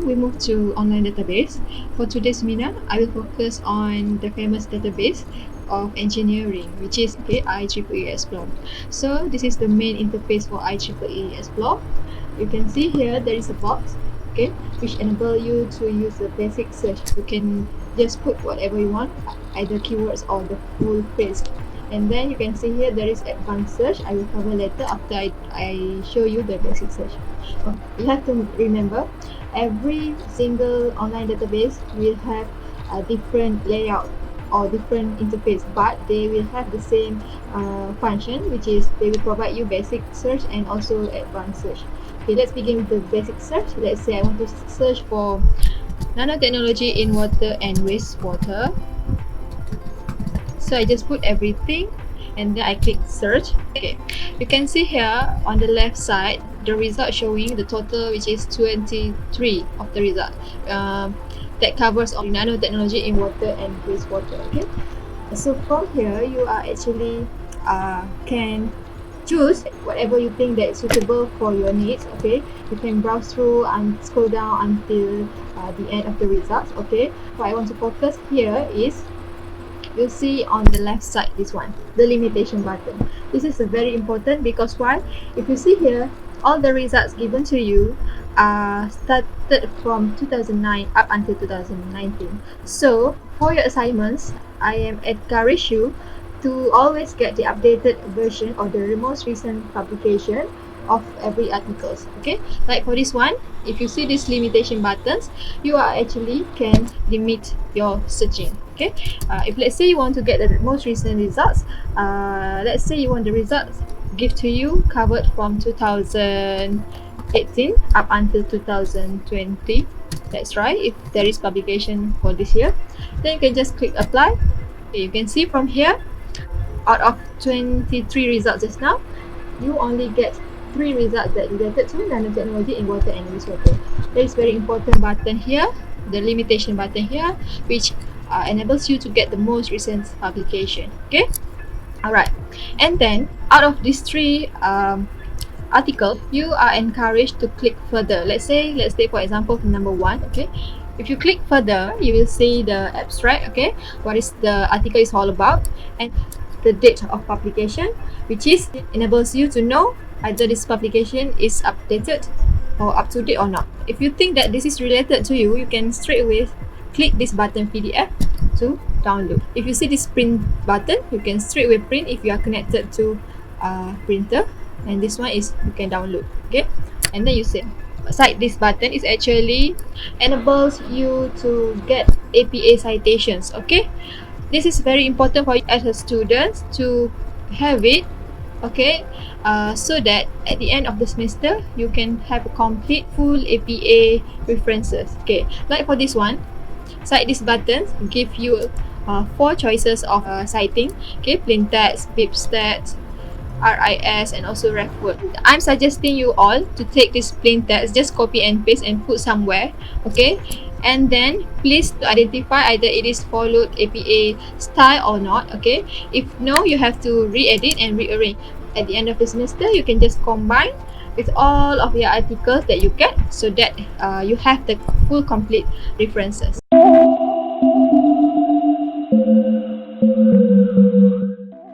we move to online database. For today's seminar, I will focus on the famous database of engineering, which is IEEE Explore. So this is the main interface for IEEE Explore. You can see here there is a box, which enable you to use the basic search. You can just put whatever you want, either keywords or the full phrase. And then you can see here there is advanced search. I will cover later after I show you the basic search. You have to remember, every single online database will have a different layout or different interface, but they will have the same function, which is they will provide you basic search and also advanced search. Okay, let's begin with the basic search. Let's say I want to search for nanotechnology in water and wastewater. So I just put everything and then I click search. Okay, you can see here on the left side the result showing the total, which is 23 of the result that covers on nanotechnology in water and wastewater. Okay, so from here you are actually can choose whatever you think that is suitable for your needs. Okay, you can browse through and scroll down until the end of the results. Okay, what I want to focus here is, you'll see on the left side, this one, the limitation button. This is very important because why? If you see here, all the results given to you are started from 2009 up until 2019. So for your assignments, I am encourage you to always get the updated version or the most recent publication of every articles. Okay, like for this one, if you see these limitation buttons, you are actually can limit your searching. Okay, if let's say you want to get the most recent results, let's say you want the results give to you covered from 2018 up until 2020, that's right, if there is publication for this year, then you can just click apply. Okay, you can see from here, out of 23 results just now, you only get 3 results that related to nanotechnology in water and wastewater. There is very important button here, the limitation button here, which enables you to get the most recent publication. Okay, alright, and then out of these 3 articles, you are encouraged to click further. Let's take for example number 1. Okay, if you click further, you will see the abstract. Okay, what is the article is all about, and the date of publication, which is enables you to know either this publication is updated or up to date or not. If you think that this is related to you, you can straight away click this button PDF to download. If you see this print button, you can straight away print if you are connected to printer, and this one is you can download. Okay, and then you save. Beside this button is actually enables you to get APA citations. Okay, this is very important for you as a student to have it. Okay, so that at the end of the semester you can have a complete full APA references. Okay, like for this one, side this button give you 4 choices of citing. Okay, plain text, bib stats, RIS, and also ref word. I'm suggesting you all to take this plain text, just copy and paste and put somewhere. Okay, and then please to identify either it is followed APA style or not. Okay, if no, you have to re-edit and rearrange. At the end of the semester, you can just combine with all of your articles that you get, so that you have the full complete references.